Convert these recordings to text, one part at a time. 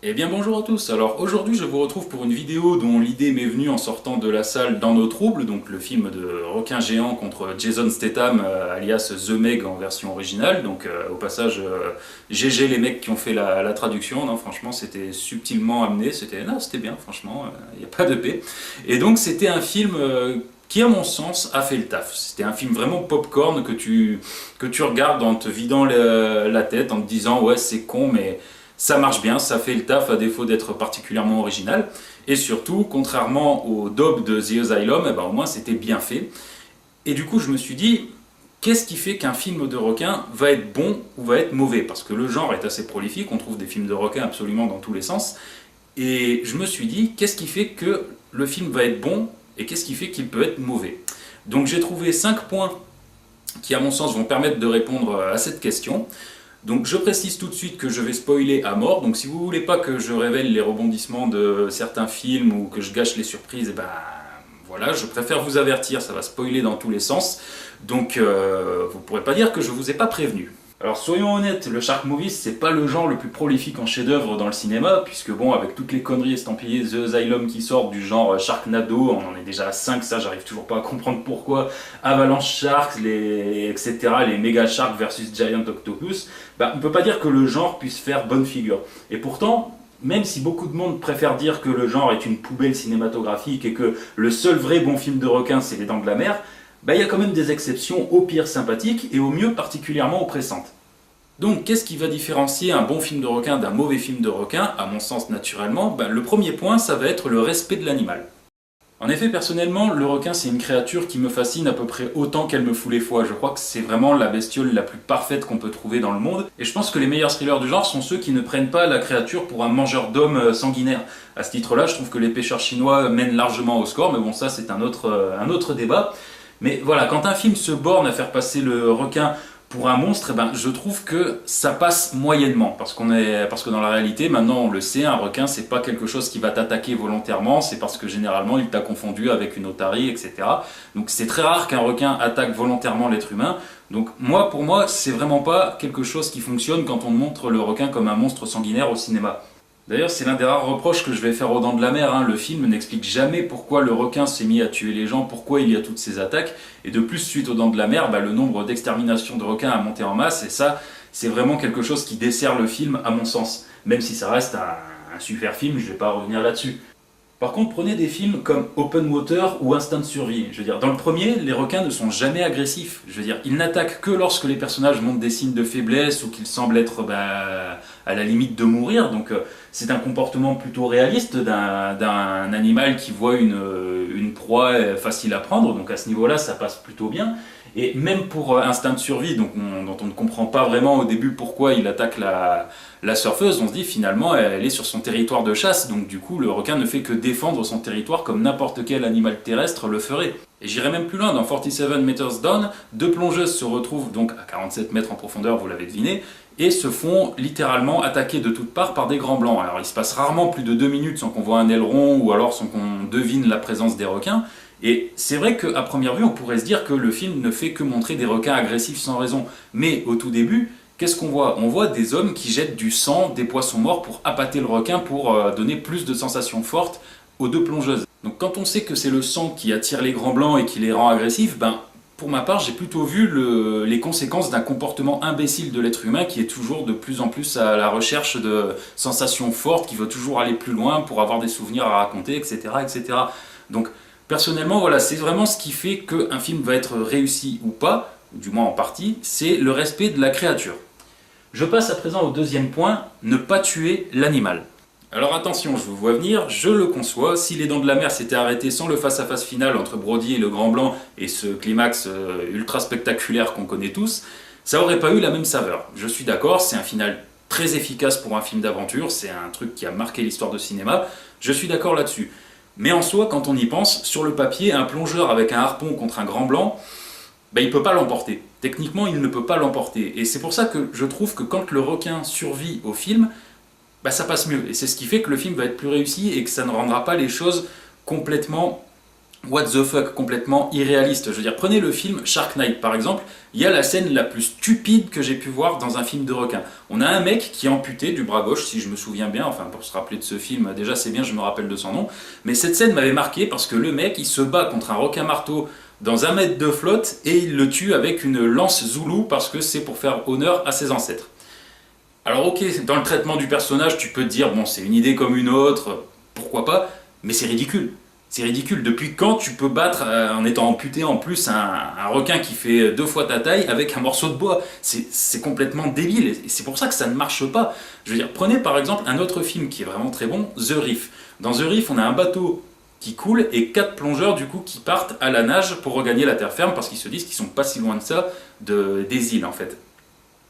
Eh bien bonjour à tous, alors aujourd'hui je vous retrouve pour une vidéo dont l'idée m'est venue en sortant de la salle Dans nos troubles, donc le film de requin géant contre Jason Statham alias The Meg en version originale, donc au passage GG les mecs qui ont fait la traduction, non franchement c'était subtilement amené, c'était bien franchement, il n'y a pas de paix. Et donc c'était un film qui à mon sens a fait le taf, c'était un film vraiment popcorn que tu regardes en te vidant la tête, en te disant ouais c'est con mais ça marche bien, ça fait le taf à défaut d'être particulièrement original. Et surtout, contrairement au dub de The Asylum, eh ben, au moins c'était bien fait. Et du coup, je me suis dit, qu'est-ce qui fait qu'un film de requin va être bon ou va être mauvais? Parce que le genre est assez prolifique, on trouve des films de requins absolument dans tous les sens. Et je me suis dit, qu'est-ce qui fait que le film va être bon et qu'est-ce qui fait qu'il peut être mauvais? Donc j'ai trouvé 5 points qui, à mon sens, vont permettre de répondre à cette question. Donc je précise tout de suite que je vais spoiler à mort, donc si vous voulez pas que je révèle les rebondissements de certains films ou que je gâche les surprises, et ben voilà, je préfère vous avertir, ça va spoiler dans tous les sens, donc vous pourrez pas dire que je vous ai pas prévenu. Alors soyons honnêtes, le Shark Movie c'est pas le genre le plus prolifique en chef-d'œuvre dans le cinéma, puisque bon, avec toutes les conneries estampillées The Asylum qui sortent du genre Sharknado, on en est déjà à 5, ça j'arrive toujours pas à comprendre pourquoi, Avalanche Sharks, etc., les Mega Sharks versus Giant Octopus, bah, on peut pas dire que le genre puisse faire bonne figure. Et pourtant, même si beaucoup de monde préfère dire que le genre est une poubelle cinématographique et que le seul vrai bon film de requin c'est Les Dents de la Mer, bah, y a quand même des exceptions au pire sympathiques et au mieux particulièrement oppressantes. Donc qu'est-ce qui va différencier un bon film de requin d'un mauvais film de requin? À mon sens naturellement, bah, le premier point ça va être le respect de l'animal. En effet, personnellement, le requin c'est une créature qui me fascine à peu près autant qu'elle me fout les foies. Je crois que c'est vraiment la bestiole la plus parfaite qu'on peut trouver dans le monde. Et je pense que les meilleurs thrillers du genre sont ceux qui ne prennent pas la créature pour un mangeur d'hommes sanguinaire. À ce titre-là, je trouve que les pêcheurs chinois mènent largement au score, mais bon ça c'est un autre débat. Mais voilà, quand un film se borne à faire passer le requin pour un monstre, eh ben, je trouve que ça passe moyennement. Parce que dans la réalité, maintenant on le sait, un requin c'est pas quelque chose qui va t'attaquer volontairement, c'est parce que généralement il t'a confondu avec une otarie, etc. Donc c'est très rare qu'un requin attaque volontairement l'être humain. Donc pour moi, c'est vraiment pas quelque chose qui fonctionne quand on montre le requin comme un monstre sanguinaire au cinéma. D'ailleurs, c'est l'un des rares reproches que je vais faire aux Dents de la Mer, hein. Le film n'explique jamais pourquoi le requin s'est mis à tuer les gens, pourquoi il y a toutes ces attaques. Et de plus, suite aux Dents de la Mer, bah, le nombre d'exterminations de requins a monté en masse. Et ça, c'est vraiment quelque chose qui dessert le film, à mon sens. Même si ça reste un super film, je ne vais pas revenir là-dessus. Par contre, prenez des films comme Open Water ou Instinct de survie. Je veux dire, dans le premier, les requins ne sont jamais agressifs. Je veux dire, ils n'attaquent que lorsque les personnages montrent des signes de faiblesse ou qu'ils semblent être à la limite de mourir. Donc, c'est un comportement plutôt réaliste d'un animal qui voit une proie facile à prendre. Donc, à ce niveau-là, ça passe plutôt bien. Et même pour Instinct de survie, dont on ne comprend pas vraiment au début pourquoi il attaque la surfeuse, on se dit finalement elle est sur son territoire de chasse, donc du coup le requin ne fait que défendre son territoire comme n'importe quel animal terrestre le ferait. Et j'irai même plus loin, dans 47 Meters Down, deux plongeuses se retrouvent donc à 47 mètres en profondeur, vous l'avez deviné, et se font littéralement attaquer de toutes parts par des grands blancs. Alors il se passe rarement plus de 2 minutes sans qu'on voit un aileron ou alors sans qu'on devine la présence des requins. Et c'est vrai qu'à première vue, on pourrait se dire que le film ne fait que montrer des requins agressifs sans raison. Mais au tout début, qu'est-ce qu'on voit? On voit des hommes qui jettent du sang, des poissons morts pour appâter le requin, pour donner plus de sensations fortes aux deux plongeuses. Donc quand on sait que c'est le sang qui attire les grands blancs et qui les rend agressifs, ben, pour ma part, j'ai plutôt vu les conséquences d'un comportement imbécile de l'être humain qui est toujours de plus en plus à la recherche de sensations fortes, qui veut toujours aller plus loin pour avoir des souvenirs à raconter, etc. etc. Donc, personnellement, voilà, c'est vraiment ce qui fait qu'un film va être réussi ou pas, ou du moins en partie, c'est le respect de la créature. Je passe à présent au deuxième point, ne pas tuer l'animal. Alors attention, je vous vois venir, je le conçois, si Les Dents de la Mer s'étaient arrêtées sans le face-à-face final entre Brody et le Grand Blanc et ce climax ultra spectaculaire qu'on connaît tous, ça aurait pas eu la même saveur. Je suis d'accord, c'est un final très efficace pour un film d'aventure, c'est un truc qui a marqué l'histoire de cinéma, je suis d'accord là-dessus. Mais en soi, quand on y pense, sur le papier, un plongeur avec un harpon contre un grand blanc, ben, il ne peut pas l'emporter. Techniquement, il ne peut pas l'emporter. Et c'est pour ça que je trouve que quand le requin survit au film, ben, ça passe mieux. Et c'est ce qui fait que le film va être plus réussi et que ça ne rendra pas les choses complètement what the fuck, complètement irréaliste. Je veux dire, prenez le film Shark Night par exemple, il y a la scène la plus stupide que j'ai pu voir dans un film de requin. On a un mec qui est amputé du bras gauche, si je me souviens bien, enfin pour se rappeler de ce film, déjà c'est bien, je me rappelle de son nom, mais cette scène m'avait marqué parce que le mec, il se bat contre un requin marteau dans 1 mètre de flotte et il le tue avec une lance zoulou parce que c'est pour faire honneur à ses ancêtres. Alors ok, dans le traitement du personnage, tu peux te dire, bon c'est une idée comme une autre, pourquoi pas, mais c'est ridicule. C'est ridicule. Depuis quand tu peux battre, en étant amputé en plus, un requin qui fait 2 fois ta taille avec un morceau de bois? C'est complètement débile et c'est pour ça que ça ne marche pas. Je veux dire, prenez par exemple un autre film qui est vraiment très bon, The Reef. Dans The Reef, on a un bateau qui coule et 4 plongeurs du coup qui partent à la nage pour regagner la terre ferme parce qu'ils se disent qu'ils sont pas si loin de ça des îles en fait.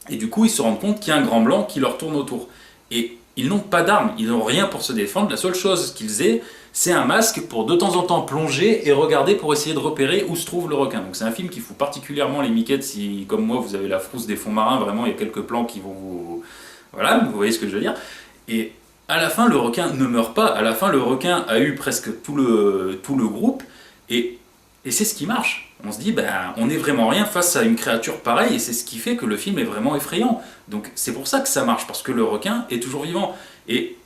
Et du coup, ils se rendent compte qu'il y a un grand blanc qui leur tourne autour. Et ils n'ont pas d'armes, ils n'ont rien pour se défendre. La seule chose qu'ils aient, c'est un masque pour de temps en temps plonger et regarder pour essayer de repérer où se trouve le requin. Donc c'est un film qui fout particulièrement les miquettes si, comme moi, vous avez la frousse des fonds marins. Vraiment, il y a quelques plans qui vont vous... Voilà, vous voyez ce que je veux dire. Et à la fin, le requin ne meurt pas. À la fin, le requin a eu presque tout le groupe. Et c'est ce qui marche. On se dit, ben, on n'est vraiment rien face à une créature pareille, et c'est ce qui fait que le film est vraiment effrayant. Donc c'est pour ça que ça marche, parce que le requin est toujours vivant. Et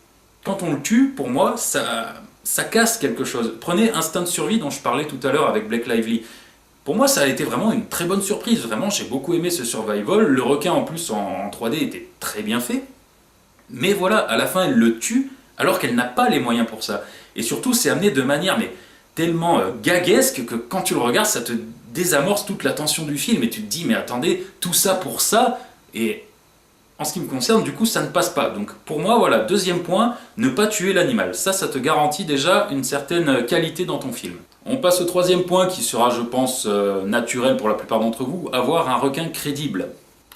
quand on le tue, pour moi, ça casse quelque chose. Prenez Instinct de survie dont je parlais tout à l'heure avec Blake Lively. Pour moi, ça a été vraiment une très bonne surprise. Vraiment, j'ai beaucoup aimé ce survival. Le requin, en plus, en 3D, était très bien fait. Mais voilà, à la fin, elle le tue, alors qu'elle n'a pas les moyens pour ça. Et surtout, c'est amené de manière... mais tellement gaguesque que quand tu le regardes, ça te désamorce toute la tension du film et tu te dis mais attendez, tout ça pour ça. Et en ce qui me concerne, du coup, ça ne passe pas. Donc pour moi, voilà, deuxième point, ne pas tuer l'animal. Ça te garantit déjà une certaine qualité dans ton film. On passe au troisième point qui sera, je pense, naturel pour la plupart d'entre vous, avoir un requin crédible.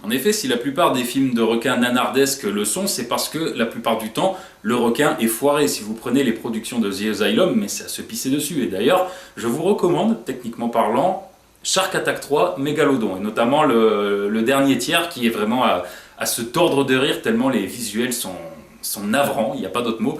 En effet, si la plupart des films de requins nanardesques le sont, c'est parce que la plupart du temps, le requin est foiré. Si vous prenez les productions de The Asylum, mais c'est à se pisser dessus. Et d'ailleurs, je vous recommande, techniquement parlant, Shark Attack 3 Mégalodon, et notamment le dernier tiers qui est vraiment à se tordre de rire tellement les visuels sont navrants, il n'y a pas d'autre mot.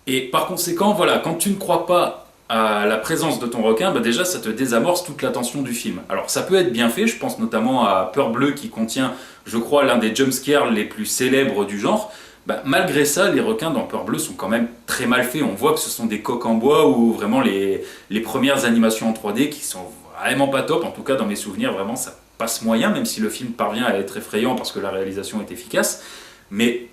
Et par conséquent, voilà, quand tu ne crois pas à la présence de ton requin, bah déjà ça te désamorce toute l'attention du film. Alors ça peut être bien fait, je pense notamment à Peur Bleue qui contient, je crois, l'un des jumpscares les plus célèbres du genre. Bah, malgré ça, les requins dans Peur Bleue sont quand même très mal faits. On voit que ce sont des coques en bois ou vraiment les premières animations en 3D qui sont vraiment pas top. En tout cas, dans mes souvenirs, vraiment ça passe moyen, même si le film parvient à être effrayant parce que la réalisation est efficace. Mais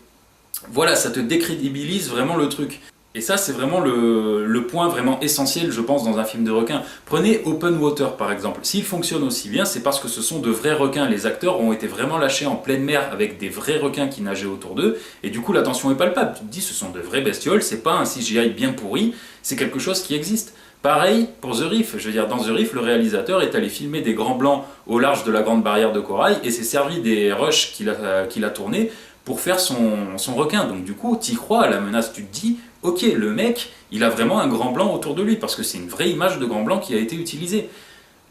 voilà, ça te décrédibilise vraiment le truc. Et ça, c'est vraiment le point vraiment essentiel, je pense, dans un film de requin. Prenez Open Water, par exemple. S'il fonctionne aussi bien, c'est parce que ce sont de vrais requins. Les acteurs ont été vraiment lâchés en pleine mer avec des vrais requins qui nageaient autour d'eux. Et du coup, la tension est palpable. Tu te dis, ce sont de vraies bestioles, c'est pas un CGI bien pourri, c'est quelque chose qui existe. Pareil pour The Reef. Je veux dire, dans The Reef, le réalisateur est allé filmer des grands blancs au large de la Grande Barrière de Corail et s'est servi des rushs qu'il a tournés pour faire son requin. Donc du coup, t'y crois à la menace, tu te dis, ok, le mec, il a vraiment un grand blanc autour de lui, parce que c'est une vraie image de grand blanc qui a été utilisée.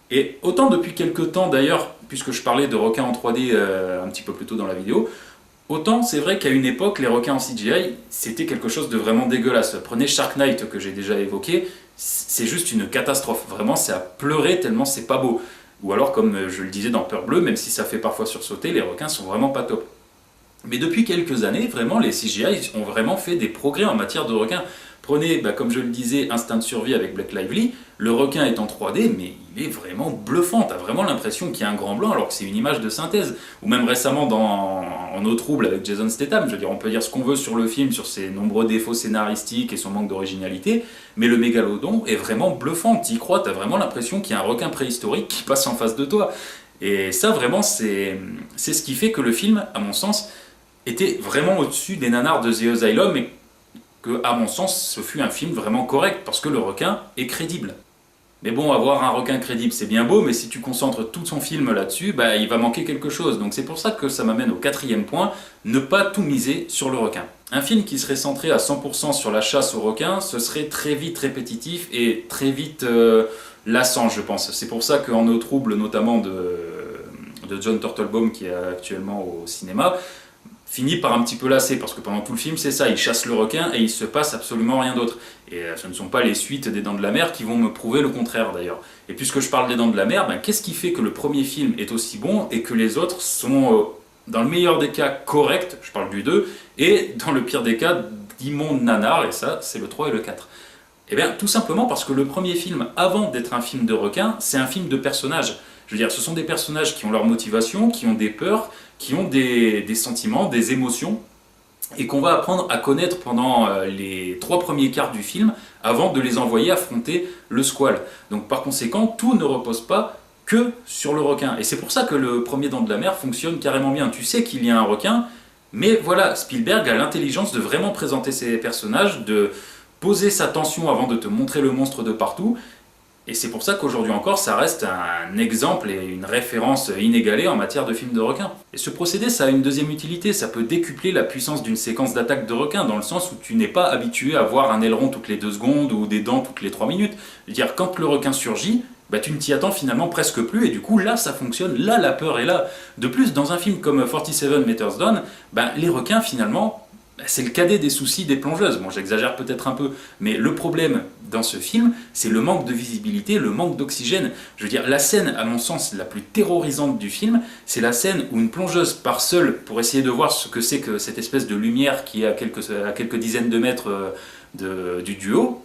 Et autant depuis quelques temps d'ailleurs, puisque je parlais de requins en 3D un petit peu plus tôt dans la vidéo, autant c'est vrai qu'à une époque, les requins en CGI, c'était quelque chose de vraiment dégueulasse. Prenez Shark Night que j'ai déjà évoqué, c'est juste une catastrophe. Vraiment, c'est à pleurer tellement c'est pas beau. Ou alors, comme je le disais dans Peur Bleue, même si ça fait parfois sursauter, les requins sont vraiment pas top. Mais depuis quelques années, vraiment, les CGI ont vraiment fait des progrès en matière de requins. Prenez, comme je le disais, Instinct de survie avec Blake Lively, le requin est en 3D, mais il est vraiment bluffant. T'as vraiment l'impression qu'il y a un grand blanc alors que c'est une image de synthèse. Ou même récemment En eau trouble avec Jason Statham, je veux dire, on peut dire ce qu'on veut sur le film, sur ses nombreux défauts scénaristiques et son manque d'originalité, mais le mégalodon est vraiment bluffant. T'y crois, t'as vraiment l'impression qu'il y a un requin préhistorique qui passe en face de toi. Et ça, vraiment, c'est ce qui fait que le film, à mon sens, était vraiment au-dessus des nanars de The Asylum et que, à mon sens, ce fut un film vraiment correct parce que le requin est crédible. Mais bon, avoir un requin crédible, c'est bien beau, mais si tu concentres tout son film là-dessus, il va manquer quelque chose. Donc c'est pour ça que ça m'amène au quatrième point, ne pas tout miser sur le requin. Un film qui serait centré à 100% sur la chasse au requin, ce serait très vite répétitif et très vite lassant, je pense. C'est pour ça qu'en eau trouble, notamment de John Turtelbaum, qui est actuellement au cinéma, finit par un petit peu lasser, parce que pendant tout le film c'est ça, il chasse le requin et il se passe absolument rien d'autre. Et ce ne sont pas les suites des Dents de la Mer qui vont me prouver le contraire d'ailleurs. Et puisque je parle des Dents de la Mer, ben, qu'est-ce qui fait que le premier film est aussi bon et que les autres sont, dans le meilleur des cas, corrects, je parle du 2, et dans le pire des cas, d'immondes nanars, et ça c'est le 3 et le 4. Eh bien tout simplement parce que le premier film, avant d'être un film de requin, c'est un film de personnages. Je veux dire, ce sont des personnages qui ont leur motivation, qui ont des peurs, qui ont des sentiments, des émotions, et qu'on va apprendre à connaître pendant les 3 premiers quarts du film, avant de les envoyer affronter le squale. Donc par conséquent, tout ne repose pas que sur le requin. Et c'est pour ça que le premier Dents de la Mer fonctionne carrément bien. Tu sais qu'il y a un requin, mais voilà, Spielberg a l'intelligence de vraiment présenter ses personnages, de poser sa tension avant de te montrer le monstre de partout. Et c'est pour ça qu'aujourd'hui encore, ça reste un exemple et une référence inégalée en matière de films de requins. Et ce procédé, ça a une deuxième utilité, ça peut décupler la puissance d'une séquence d'attaque de requin, dans le sens où tu n'es pas habitué à voir un aileron toutes les 2 secondes ou des dents toutes les 3 minutes. Je veux dire, quand le requin surgit, bah, tu ne t'y attends finalement presque plus, et du coup là ça fonctionne, là la peur est là. De plus, dans un film comme 47 Meters Down, bah, les requins finalement, c'est le cadet des soucis des plongeuses. Bon, j'exagère peut-être un peu, mais le problème dans ce film, c'est le manque de visibilité, le manque d'oxygène. Je veux dire, la scène, à mon sens, la plus terrorisante du film, c'est la scène où une plongeuse part seule pour essayer de voir ce que c'est que cette espèce de lumière qui est à quelques dizaines de mètres du duo.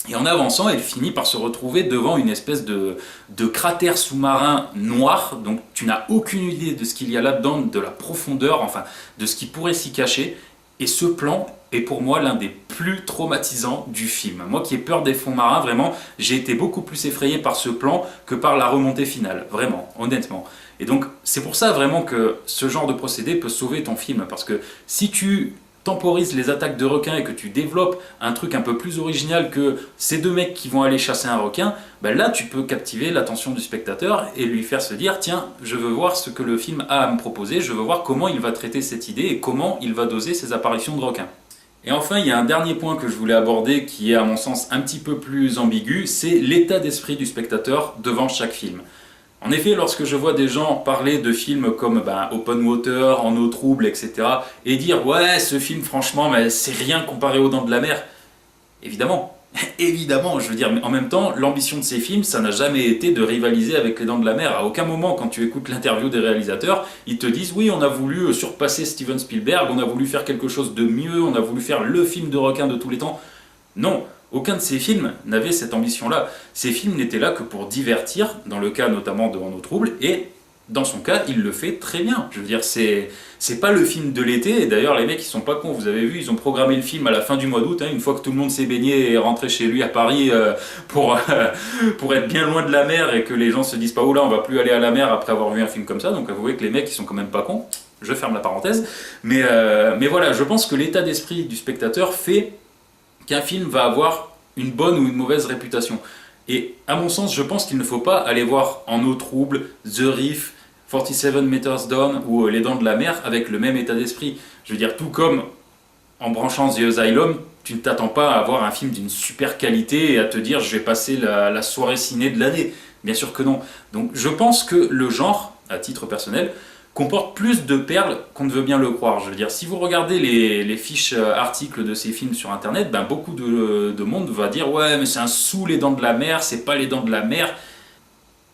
Et en avançant, elle finit par se retrouver devant une espèce de cratère sous-marin noir, donc tu n'as aucune idée de ce qu'il y a là-dedans, de la profondeur, enfin, de ce qui pourrait s'y cacher. Et ce plan est pour moi l'un des plus traumatisants du film. Moi qui ai peur des fonds marins, vraiment, j'ai été beaucoup plus effrayé par ce plan que par la remontée finale, vraiment, honnêtement. Et donc c'est pour ça vraiment que ce genre de procédé peut sauver ton film, parce que si tu temporises les attaques de requins et que tu développes un truc un peu plus original que ces 2 mecs qui vont aller chasser un requin, ben là tu peux captiver l'attention du spectateur et lui faire se dire tiens, je veux voir ce que le film a à me proposer, je veux voir comment il va traiter cette idée et comment il va doser ses apparitions de requins. Et enfin, il y a un dernier point que je voulais aborder qui est à mon sens un petit peu plus ambigu, c'est l'état d'esprit du spectateur devant chaque film. En effet, lorsque je vois des gens parler de films comme Open Water, En eau trouble, etc., et dire « ouais, ce film, franchement, c'est rien comparé aux Dents de la Mer », évidemment, évidemment, je veux dire, mais en même temps, l'ambition de ces films, ça n'a jamais été de rivaliser avec les Dents de la Mer. À aucun moment, quand tu écoutes l'interview des réalisateurs, ils te disent « oui, on a voulu surpasser Steven Spielberg, on a voulu faire quelque chose de mieux, on a voulu faire le film de requin de tous les temps ». Non, aucun de ces films n'avait cette ambition-là. Ces films n'étaient là que pour divertir, dans le cas notamment de En eau trouble, et dans son cas, il le fait très bien. Je veux dire, c'est pas le film de l'été, et d'ailleurs les mecs ils sont pas cons, vous avez vu, ils ont programmé le film à la fin du mois d'août, une fois que tout le monde s'est baigné et est rentré chez lui à Paris pour être bien loin de la mer et que les gens se disent pas « oula, on va plus aller à la mer après avoir vu un film comme ça », donc avouez que les mecs ils sont quand même pas cons, je ferme la parenthèse, mais voilà, je pense que l'état d'esprit du spectateur fait qu'un film va avoir une bonne ou une mauvaise réputation. Et à mon sens, je pense qu'il ne faut pas aller voir En eau trouble, The Reef, 47 Meters Down ou Les Dents de la Mer avec le même état d'esprit. Je veux dire, tout comme en branchant The Asylum, tu ne t'attends pas à avoir un film d'une super qualité et à te dire je vais passer la soirée ciné de l'année. Bien sûr que non. Donc je pense que le genre, à titre personnel, comporte plus de perles qu'on ne veut bien le croire. Je veux dire, si vous regardez les fiches articles de ces films sur internet, beaucoup de monde va dire « ouais, mais c'est un sous Les Dents de la Mer, c'est pas Les Dents de la Mer ».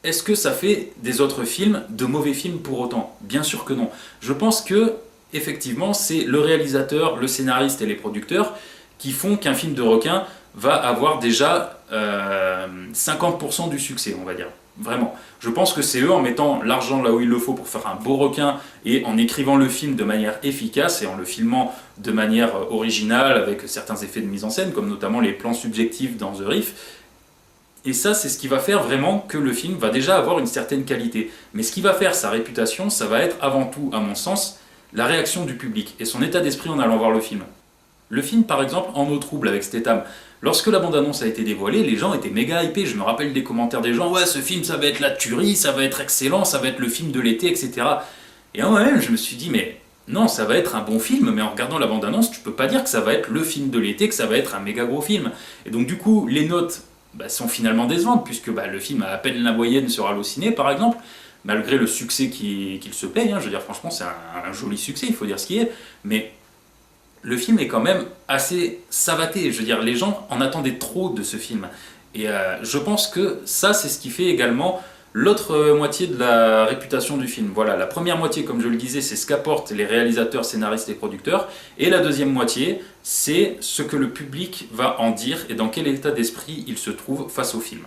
Est-ce que ça fait des autres films de mauvais films pour autant? Bien sûr que non. Je pense que, effectivement, c'est le réalisateur, le scénariste et les producteurs qui font qu'un film de requin va avoir déjà 50% du succès, on va dire. Vraiment. Je pense que c'est eux, en mettant l'argent là où il le faut pour faire un beau requin et en écrivant le film de manière efficace et en le filmant de manière originale avec certains effets de mise en scène, comme notamment les plans subjectifs dans The Reef. Et ça, c'est ce qui va faire vraiment que le film va déjà avoir une certaine qualité. Mais ce qui va faire sa réputation, ça va être avant tout, à mon sens, la réaction du public et son état d'esprit en allant voir le film. Le film, par exemple, En eau trouble avec Statham. Lorsque la bande-annonce a été dévoilée, les gens étaient méga hypés. Je me rappelle des commentaires des gens « ouais, ce film, ça va être la tuerie, ça va être excellent, ça va être le film de l'été, etc. » Et en moi-même, je me suis dit « mais non, ça va être un bon film, mais en regardant la bande-annonce, tu peux pas dire que ça va être le film de l'été, que ça va être un méga gros film. » Et donc du coup, les notes sont finalement décevantes, puisque le film a à peine la moyenne sur Allociné, par exemple. malgré le succès qu'il se paye, hein. Je veux dire, franchement, c'est un joli succès, il faut dire ce qui est, mais le film est quand même assez savaté. Je veux dire, les gens en attendaient trop de ce film. Et je pense que ça, c'est ce qui fait également l'autre moitié de la réputation du film. Voilà, la première moitié, comme je le disais, c'est ce qu'apportent les réalisateurs, scénaristes et producteurs. Et la deuxième moitié, c'est ce que le public va en dire et dans quel état d'esprit il se trouve face au film.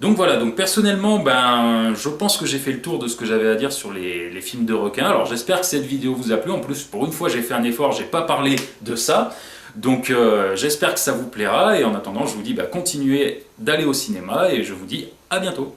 Donc voilà, donc personnellement, ben, je pense que j'ai fait le tour de ce que j'avais à dire sur les films de requins. Alors j'espère que cette vidéo vous a plu. En plus, pour une fois, j'ai fait un effort, j'ai pas parlé de ça. Donc j'espère que ça vous plaira. Et en attendant, je vous dis, bah, continuez d'aller au cinéma et je vous dis à bientôt.